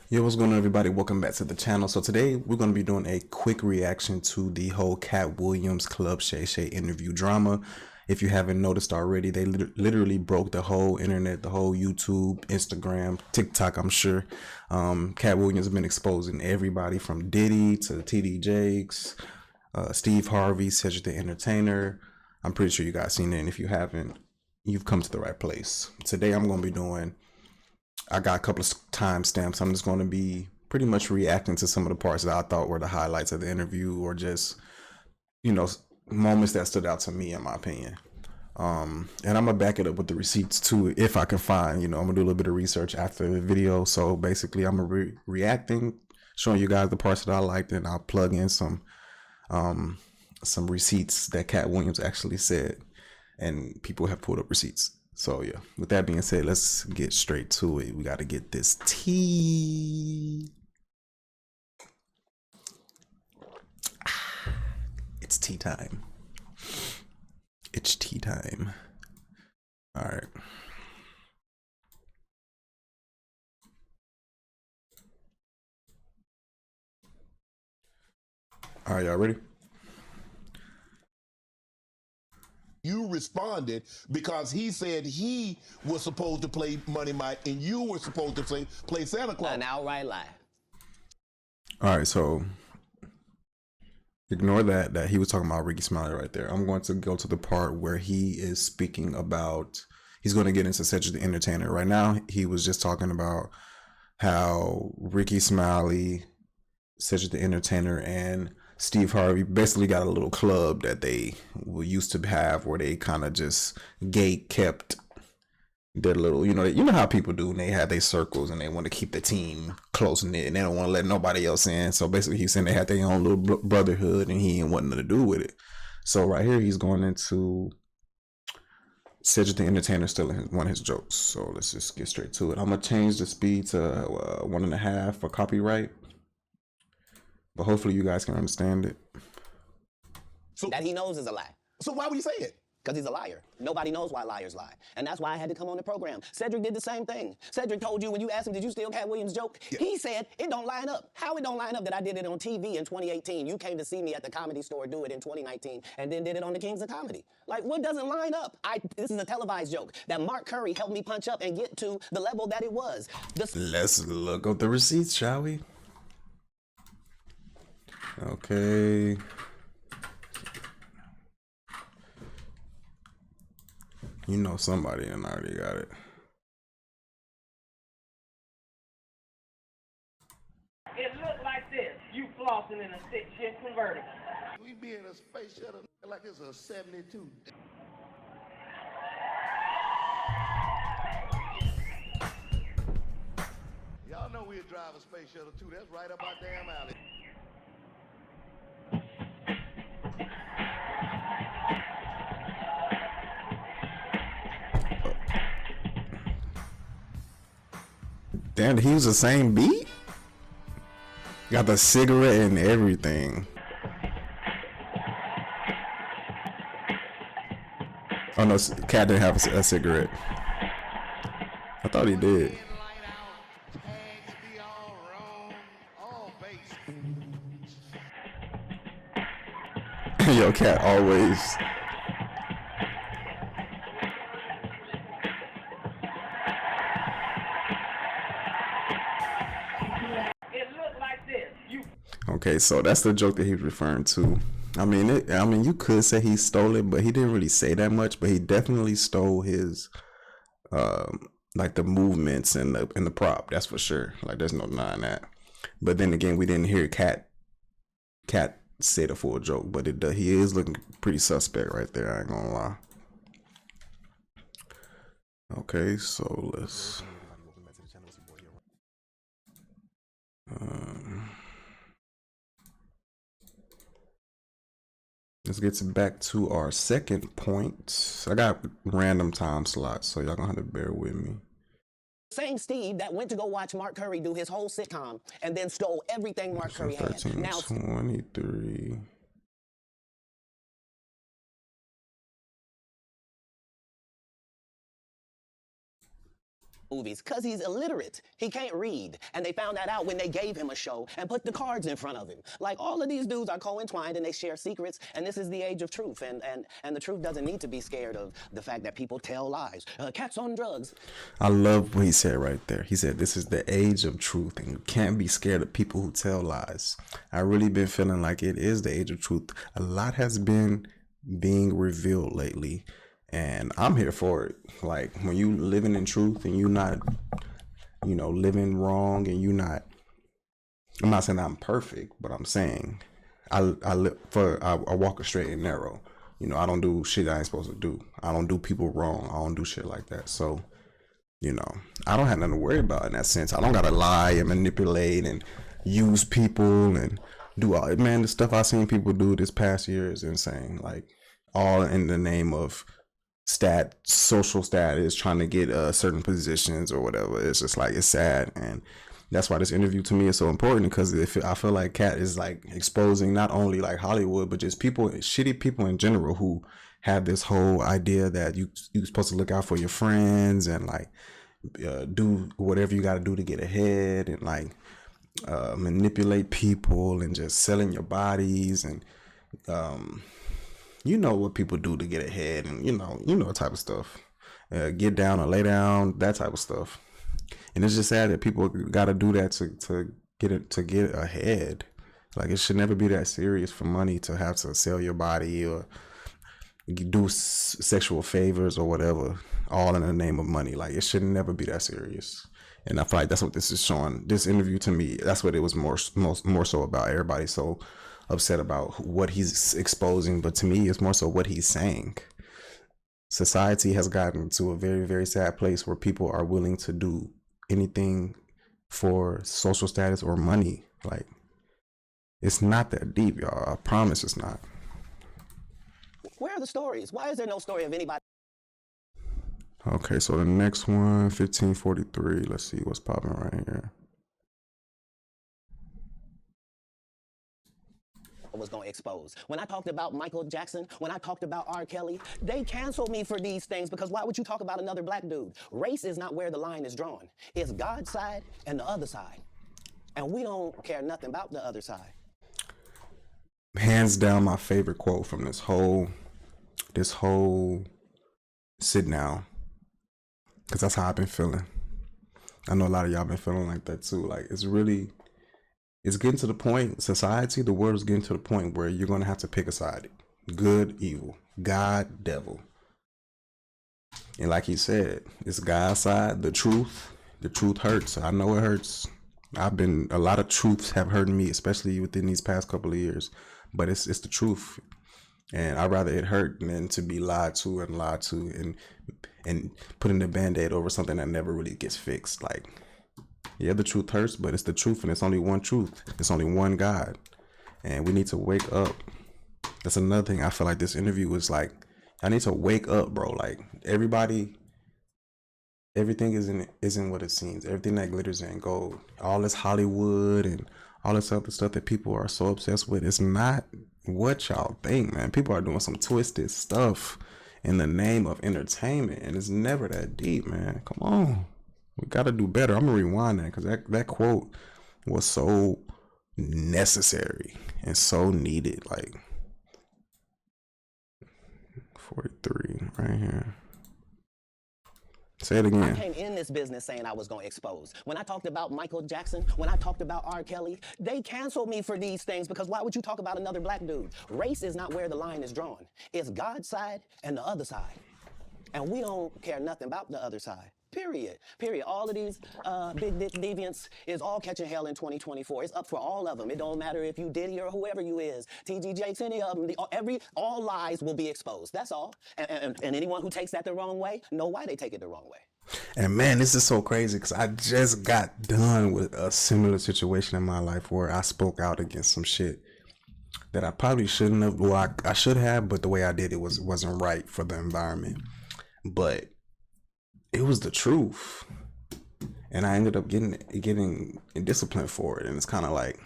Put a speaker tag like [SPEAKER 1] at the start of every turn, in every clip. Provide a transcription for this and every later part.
[SPEAKER 1] Yo, what's going on, everybody? Welcome back to the channel. So today we're going to be doing a quick reaction to the whole Katt Williams Club Shay Shay interview drama. If you haven't noticed already, they literally broke the whole internet, the whole YouTube, Instagram, TikTok, I'm sure. Katt Williams has been exposing everybody from Diddy to TD Jakes, Steve Harvey, Cedric the Entertainer. I'm pretty sure you guys seen it, and if you haven't, you've come to the right place. Today I'm going to be doing, I got a couple of timestamps. I'm just going to be pretty much reacting to some of the parts that I thought were the highlights of the interview, or just, you know, moments that stood out to me, in my opinion. And I'm gonna back it up with the receipts too, if I can find. I'm gonna do a little bit of research after the video. So basically, I'm gonna reacting, showing you guys the parts that I liked, and I'll plug in some receipts that Katt Williams actually said, and people have pulled up receipts. So yeah, with that being said, let's get straight to it. We got to get this tea. It's tea time. It's tea time. All right. All right, y'all ready?
[SPEAKER 2] You responded because he said he was supposed to play Money Mike and you were supposed to play Santa Claus.
[SPEAKER 3] An outright lie.
[SPEAKER 1] All right, so ignore that he was talking about Ricky Smiley right there. I'm going to go to the part where he is speaking about, he's going to get into Cedric the Entertainer. Right now, he was just talking about how Ricky Smiley, Cedric the Entertainer, and Steve Harvey basically got a little club that they used to have, where they kind of just gate kept their little, you know how people do, and they have their circles, and they want to keep the team close knit, and they don't want to let nobody else in. So basically, he's saying they had their own little brotherhood, and he ain't wanting to do with it. So right here, he's going into Cedric the Entertainer stealing one of his jokes. So let's just get straight to it. I'm gonna change the speed to 1.5 for copyright, but hopefully you guys can understand it.
[SPEAKER 2] So
[SPEAKER 3] That he knows is a lie.
[SPEAKER 2] So why would you say it?
[SPEAKER 3] Because he's a liar. Nobody knows why liars lie. And that's why I had to come on the program. Cedric did the same thing. Cedric told you when you asked him, did you steal Katt Williams' joke? Yeah. He said, it don't line up. How it don't line up that I did it on TV in 2018? You came to see me at the Comedy Store do it in 2019 and then did it on the Kings of Comedy. Like, what doesn't line up? This is a televised joke that Mark Curry helped me punch up and get to the level that it was.
[SPEAKER 1] Let's look up the receipts, shall we? Okay. You know somebody and already got it.
[SPEAKER 4] It looked like this. You flossing in a six-shift convertible.
[SPEAKER 2] We be in a space shuttle like it's a 72. Y'all know we'd drive a space shuttle too. That's right up our damn alley.
[SPEAKER 1] Damn, he was the same beat? Got the cigarette and everything. Oh no, Katt didn't have a cigarette. I thought he did. Yo, Katt always.
[SPEAKER 4] It looked like this. You
[SPEAKER 1] Okay, so that's the joke that he was referring to. I mean, you could say he stole it, but he didn't really say that much. But he definitely stole his, like the movements and the prop. That's for sure. Like, there's no denying that. But then again, we didn't hear Katt say the full joke, but he is looking pretty suspect right there. I ain't gonna lie. Okay, so let's. Let's get back to our second point. I got random time slots, so y'all gonna have to bear with me.
[SPEAKER 3] Same Steve that went to go watch Mark Curry do his whole sitcom and then stole everything Mark Curry had.
[SPEAKER 1] 1323.
[SPEAKER 3] movies because he's illiterate. He can't read. And they found that out when they gave him a show and put the cards in front of him. Like, all of these dudes are co-entwined and they share secrets, and this is the age of truth. And the truth doesn't need to be scared of the fact that people tell lies. Katt's on drugs.
[SPEAKER 1] I love what he said right there. He said, this is the age of truth, and you can't be scared of people who tell lies. I really been feeling like it is the age of truth. A lot has been being revealed lately, and I'm here for it. Like, when you living in truth and you not, living wrong, and I'm not saying I'm perfect, but I'm saying I walk a straight and narrow. I don't do shit I ain't supposed to do. I don't do people wrong. I don't do shit like that. So, I don't have nothing to worry about in that sense. I don't gotta lie and manipulate and use people and do all, man, the stuff I've seen people do this past year is insane. Like, all in the name of social status, trying to get certain positions or whatever. It's just like, it's sad. And that's why this interview to me is so important, because I feel like Katt is like exposing not only like Hollywood, but just shitty people in general who have this whole idea that you're supposed to look out for your friends and like do whatever you got to do to get ahead, and like manipulate people and just selling your bodies, and what people do to get ahead, and the type of stuff, get down or lay down, that type of stuff. And it's just sad that people got to do that to get ahead. Like, it should never be that serious for money to have to sell your body or do sexual favors or whatever, all in the name of money. Like, it should never be that serious. And I feel like that's what this is showing. This interview, to me, that's what it was more so about. Everybody's so upset about what he's exposing, but to me, it's more so what he's saying. Society has gotten to a very, very sad place where people are willing to do anything for social status or money. Like, it's not that deep, y'all. I promise it's not.
[SPEAKER 3] Where are the stories? Why is there no story of anybody?
[SPEAKER 1] Okay, so the next one, 1543. Let's see what's popping right here.
[SPEAKER 3] Was going to expose. When I talked about Michael Jackson, when I talked about R. Kelly, they canceled me for these things, because why would you talk about another black dude? Race is not where the line is drawn. It's God's side and the other side. And we don't care nothing about the other side.
[SPEAKER 1] Hands down, my favorite quote from this whole sit down, because that's how I've been feeling. I know a lot of y'all been feeling like that too. Like, it's getting to the point, society, the world is getting to the point where you're going to have to pick a side. Good, evil, God, devil. And like he said, it's God's side, the truth. The truth hurts. I know it hurts. A lot of truths have hurt me, especially within these past couple of years. But it's the truth. And I'd rather it hurt than to be lied to and putting the Band-Aid over something that never really gets fixed. Like, yeah, the truth hurts, but it's the truth, and it's only one truth. It's only one God, and we need to wake up. That's another thing I feel like this interview was like, I need to wake up, bro. Like, everything isn't what it seems. Everything that glitters ain't gold. All this Hollywood and all this other stuff that people are so obsessed with, it's not what y'all think, man. People are doing some twisted stuff in the name of entertainment, and it's never that deep, man. Come on. We got to do better. I'm going to rewind that, because that quote was so necessary and so needed. Like, 43 right here. Say it again.
[SPEAKER 3] I came in this business saying I was going to expose. When I talked about Michael Jackson, when I talked about R. Kelly, they canceled me for these things, because why would you talk about another black dude? Race is not where the line is drawn. It's God's side and the other side. And we don't care nothing about the other side. Period. All of these big dick deviants is all catching hell in 2024. It's up for all of them. It don't matter if you Diddy or whoever you is. TG Jakes, any of them. All lies will be exposed. That's all. And anyone who takes that the wrong way, know why they take it the wrong way.
[SPEAKER 1] And man, this is so crazy, because I just got done with a similar situation in my life where I spoke out against some shit that I probably shouldn't have. Well, I should have, but the way I did it wasn't right for the environment. But it was the truth, and I ended up getting disciplined for it. And it's kind of like,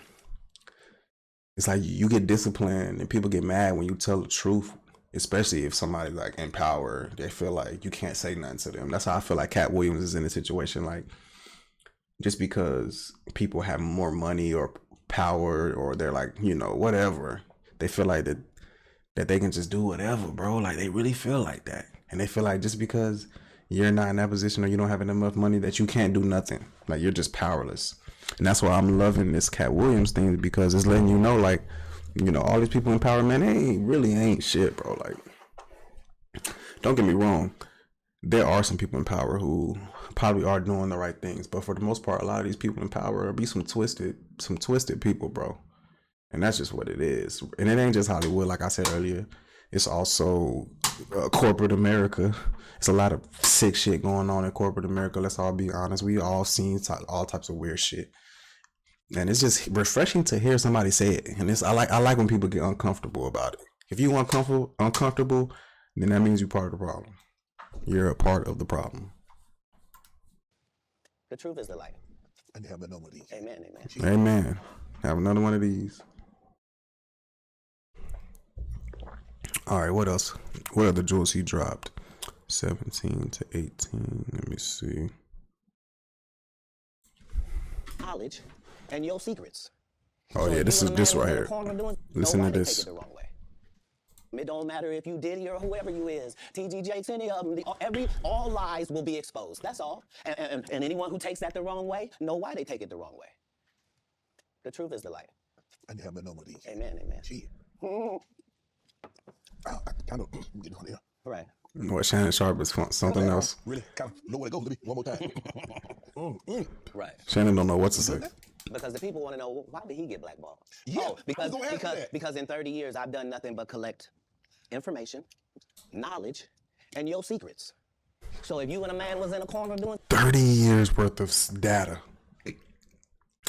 [SPEAKER 1] it's like you get disciplined and people get mad when you tell the truth especially if somebody's like in power, they feel like you can't say nothing to them. That's how I feel like Katt Williams is in a situation. Like, just because people have more money or power, or they're like, you know, whatever, they feel like that they can just do whatever, bro. Like, they really feel like that. And they feel like just because you're not in that position or you don't have enough money that you can't do nothing. Like, you're just powerless. And that's why I'm loving this Katt Williams thing, because it's letting you know, like, you know, all these people in power, man, they really ain't shit, bro. Like, don't get me wrong. There are some people in power who probably are doing the right things, but for the most part, a lot of these people in power be some twisted people, bro. And that's just what it is. And it ain't just Hollywood, like I said earlier. It's also corporate America. It's a lot of sick shit going on in corporate America. Let's all be honest. We all seen all types of weird shit. And it's just refreshing to hear somebody say it. And I like when people get uncomfortable about it. If you uncomfortable, then that means you're part of the problem. You're a part of the problem.
[SPEAKER 3] The truth is the light.
[SPEAKER 2] And have another one of these.
[SPEAKER 3] Amen, amen.
[SPEAKER 1] Amen. Have another one of these. All right, what else? What other jewels he dropped? 17 to 18. Let me see.
[SPEAKER 3] Knowledge and your secrets.
[SPEAKER 1] Oh,
[SPEAKER 3] So
[SPEAKER 1] yeah,
[SPEAKER 3] if
[SPEAKER 1] this
[SPEAKER 3] you
[SPEAKER 1] is
[SPEAKER 3] and a
[SPEAKER 1] this
[SPEAKER 3] man
[SPEAKER 1] right
[SPEAKER 3] was in a
[SPEAKER 1] here.
[SPEAKER 3] corner doing-
[SPEAKER 1] Listen to
[SPEAKER 3] nobody
[SPEAKER 1] this.
[SPEAKER 3] Take it the wrong way. It don't matter if you Diddy or whoever you is, TG Jakes, any of them. All lies will be exposed. That's all. And anyone who takes that the wrong way, know why they take it the wrong way. The truth is the light.
[SPEAKER 2] And have another one of these.
[SPEAKER 3] Amen, amen.
[SPEAKER 2] Gee. I kind of get on there.
[SPEAKER 3] Right.
[SPEAKER 1] What, Shannon Sharp is something else?
[SPEAKER 2] Really? Kind of know where to go. Let me one more time.
[SPEAKER 3] Right.
[SPEAKER 1] Shannon don't know what to say.
[SPEAKER 3] Because the people want to know, well, why did he get blackballed?
[SPEAKER 2] Yeah,
[SPEAKER 3] Oh,
[SPEAKER 2] I was gonna ask that.
[SPEAKER 3] because in 30 years, I've done nothing but collect information, knowledge, and your secrets. So if you and a man was in a corner doing
[SPEAKER 1] 30 years worth of data.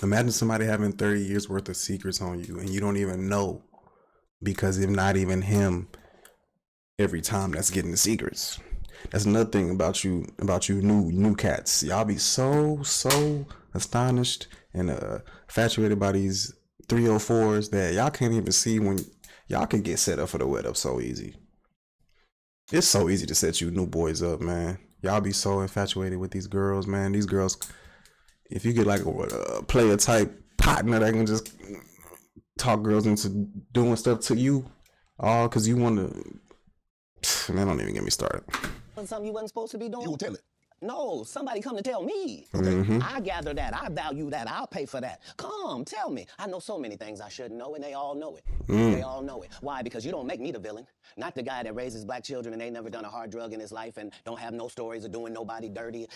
[SPEAKER 1] Imagine somebody having 30 years worth of secrets on you and you don't even know, because if not even him every time that's getting the secrets. That's another thing about you new cats. Y'all be so astonished and infatuated by these 304s that y'all can't even see when y'all can get set up for the wet up so easy. It's so easy to set you new boys up, man. Y'all be so infatuated with these girls, man. These girls, if you get like a player type partner that can just talk girls into doing stuff to you, all because you want to, man, don't even get me started.
[SPEAKER 3] something you wasn't supposed to be doing?
[SPEAKER 2] You will tell it.
[SPEAKER 3] No, somebody come to tell me. I gather that. I value that. I'll pay for that. Come, tell me. I know so many things I shouldn't know, and they all know it. They all know it. Why? Because you don't make me the villain. Not the guy that raises black children and ain't never done a hard drug in his life and don't have no stories of doing nobody dirty.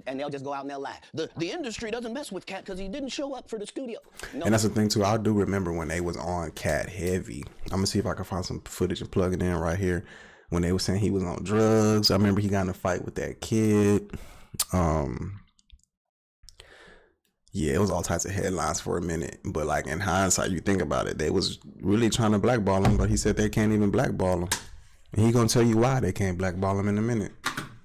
[SPEAKER 3] And they'll just go out and they'll lie. The industry doesn't mess with Katt because he didn't show up for the studio. No.
[SPEAKER 1] And that's the thing, too. I do remember when they was on Katt heavy. I'm going to see if I can find some footage and plug it in right here. When they were saying he was on drugs. I remember he got in a fight with that kid. Yeah, it was all types of headlines for a minute. But like in hindsight, you think about it, they was really trying to blackball him, but he said they can't even blackball him. And he gonna tell you why they can't blackball him in a minute.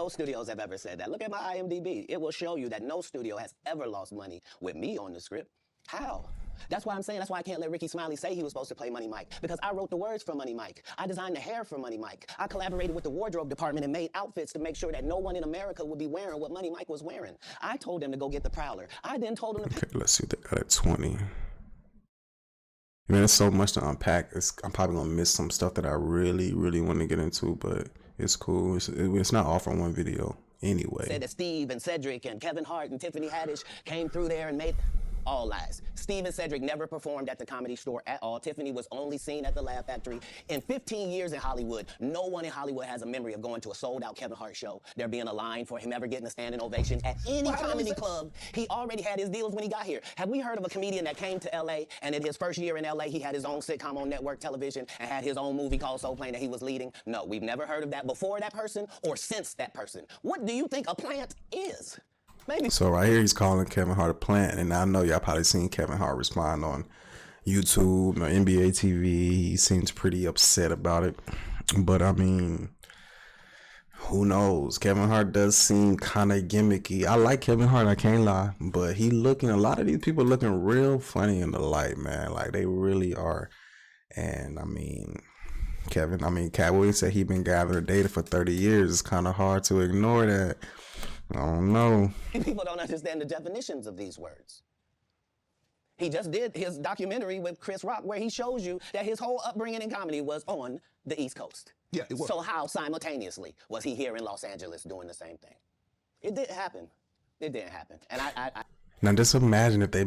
[SPEAKER 3] No studios have ever said that. Look at my IMDb. It will show you that no studio has ever lost money with me on the script. How? That's why I'm saying, that's why I can't let Ricky Smiley say he was supposed to play Money Mike, because I wrote the words for Money Mike. I designed the hair for Money Mike. I collaborated with the wardrobe department and made outfits to make sure that no one in America would be wearing what Money Mike was wearing. I told them to go get the Prowler. I then told them to
[SPEAKER 1] Okay, let's see what they got at 20. Man, there's so much to unpack. I'm probably gonna miss some stuff that I really want to get into, but it's cool. It's not all from one video anyway.
[SPEAKER 3] said that Steve and Cedric and Kevin Hart and Tiffany Haddish came through there and made all lies. Steve and Cedric never performed at the Comedy Store at all. Tiffany was only seen at the Laugh Factory. In 15 years in Hollywood, no one in Hollywood has a memory of going to a sold-out Kevin Hart show, there being a line for him ever getting a standing ovation at any comedy club. He already had his deals when he got here. Have we heard of a comedian that came to LA and in his first year in LA, he had his own sitcom on network television and had his own movie called Soul Plane that he was leading? No, we've never heard of that before that person or since that person. What do you think a plant is? Maybe.
[SPEAKER 1] So right here, he's calling Kevin Hart a plant, and I know y'all probably seen Kevin Hart respond on YouTube or NBA TV. He seems pretty upset about it, but I mean, who knows? Kevin Hart does seem kind of gimmicky. I like Kevin Hart, I can't lie, but a lot of these people looking real funny in the light, man. Like they really are, and I mean, Katt Williams said he been gathering data for 30 years. It's kind of hard to ignore that. I don't know.
[SPEAKER 3] People don't understand the definitions of these words. He just did his documentary with Chris Rock where he shows you that his whole upbringing in comedy was on the East Coast.
[SPEAKER 2] Yeah, it was.
[SPEAKER 3] So how simultaneously was he here in Los Angeles doing the same thing? It didn't happen. It didn't happen. And I
[SPEAKER 1] Now just imagine if they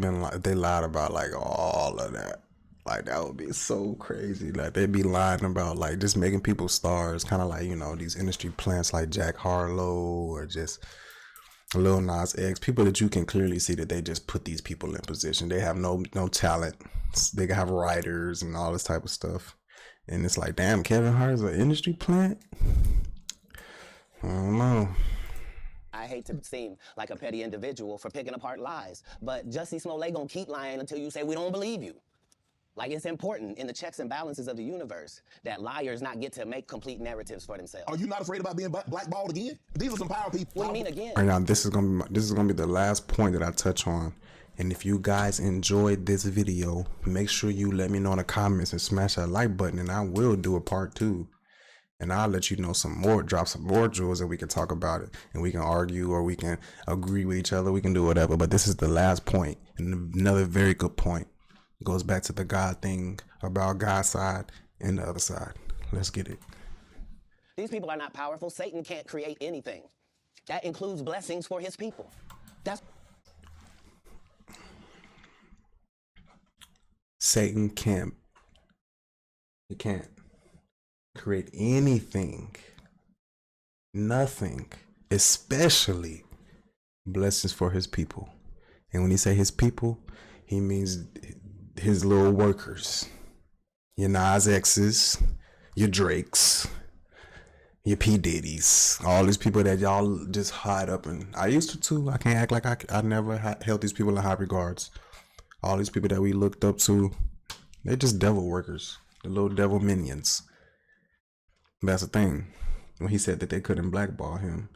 [SPEAKER 1] lied about like all of that. Like that would be so crazy. Like they'd be lying about like just making people stars, kind of like, you know, these industry plants like Jack Harlow or just Lil Nas X, people that you can clearly see that they just put these people in position. They have no talent. They can have writers and all this type of stuff. And it's like, damn, Kevin Hart is an industry plant? I don't know.
[SPEAKER 3] I hate to seem like a petty individual for picking apart lies, but Jussie Smollett gonna keep lying until you say we don't believe you. Like, it's important in the checks and balances of the universe that liars not get to make complete narratives for themselves.
[SPEAKER 2] Are you not afraid about being blackballed again? These are some power people.
[SPEAKER 3] What do you mean again?
[SPEAKER 1] All right, now this is gonna be the last point that I touch on. And if you guys enjoyed this video, make sure you let me know in the comments and smash that like button, and I will do a part 2. And I'll let you know drop some more jewels, and we can talk about it, and we can argue, or we can agree with each other. We can do whatever. But this is the last point, and another very good point. It goes back to the God thing about God's side and the other side. Let's get it.
[SPEAKER 3] These people are not powerful. Satan can't create anything. That includes blessings for his people.
[SPEAKER 1] Satan can't create anything, nothing, especially blessings for his people. And when he say his people, he means his little workers, your Nas X's, your Drakes, your P Diddy's, all these people that y'all just hide up. And I used to too. I can't act like I never held these people in high regards. All these people that we looked up to, they're just devil workers, the little devil minions. That's the thing. When he said that they couldn't blackball him,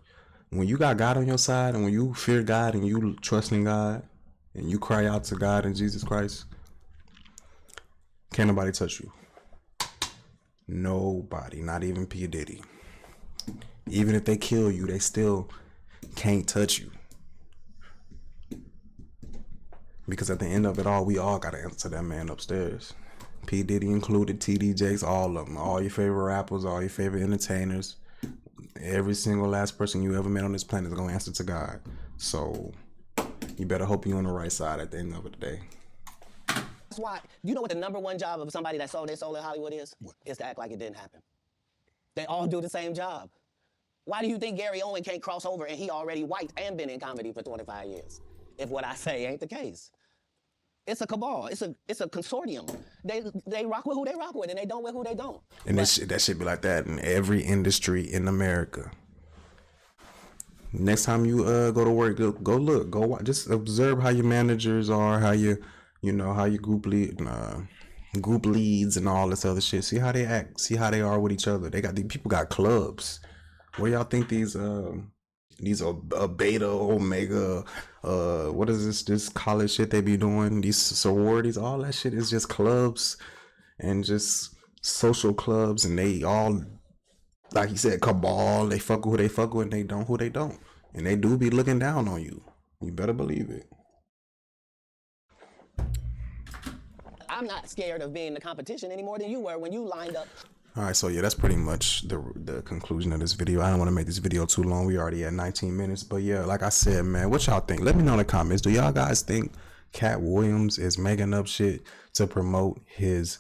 [SPEAKER 1] when you got God on your side, and when you fear God and you trust in God and you cry out to God and Jesus Christ, can't nobody touch you. Nobody, not even P Diddy. Even if they kill you, they still can't touch you. Because at the end of it all, we all got to answer to that man upstairs. P Diddy included, TD Jakes, all of them. All your favorite rappers, all your favorite entertainers. Every single last person you ever met on this planet is going to answer to God. So you better hope you're on the right side at the end of the day.
[SPEAKER 3] That's why, you know what the #1 job of somebody that sold their soul in Hollywood is? Is to act like it didn't happen. They all do the same job. Why do you think Gary Owen can't cross over and he already white and been in comedy for 25 years? If what I say ain't the case. It's a cabal. It's a consortium. They rock with who they rock with, and they don't with who they don't.
[SPEAKER 1] And that should be like that in every industry in America. Next time you go to work, go look, go watch, just observe how your managers are, how your group leads and all this other shit. See how they act. See how they are with each other. These people got clubs. Where y'all think these are beta, omega, what is this college shit they be doing? These sororities, all that shit is just clubs and just social clubs, and they all, like he said, cabal. They fuck with who they fuck with, and they don't who they don't. And they do be looking down on you. You better believe it.
[SPEAKER 3] I'm not scared of being the competition any more than you were when you lined up.
[SPEAKER 1] All right, so yeah, that's pretty much the conclusion of this video. I don't want to make this video too long. We already at 19 minutes. But yeah, like I said, man, what y'all think? Let me know in the comments. Do y'all guys think Katt Williams is making up shit to promote his,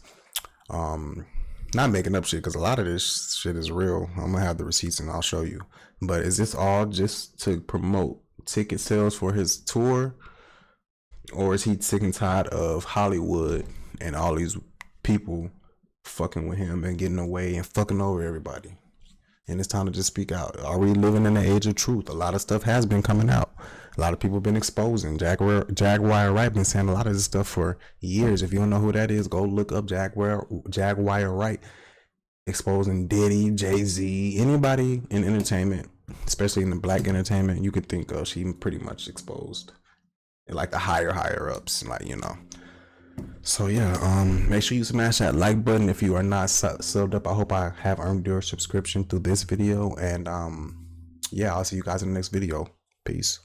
[SPEAKER 1] not making up shit, because a lot of this shit is real. I'm going to have the receipts and I'll show you. But is this all just to promote ticket sales for his tour? Or is he sick and tired of Hollywood and all these people fucking with him and getting away and fucking over everybody? And it's time to just speak out. Are we living in the age of truth? A lot of stuff has been coming out. A lot of people have been exposing. Jaguar Wright been saying a lot of this stuff for years. If you don't know who that is, go look up Jaguar Wright exposing Diddy, Jay-Z, anybody in entertainment, especially in the black entertainment you could think of. She pretty much exposed like the higher ups, like, you know. So yeah, make sure you smash that like button if you are not subbed up. I hope I have earned your subscription through this video, and yeah, I'll see you guys in the next video. Peace.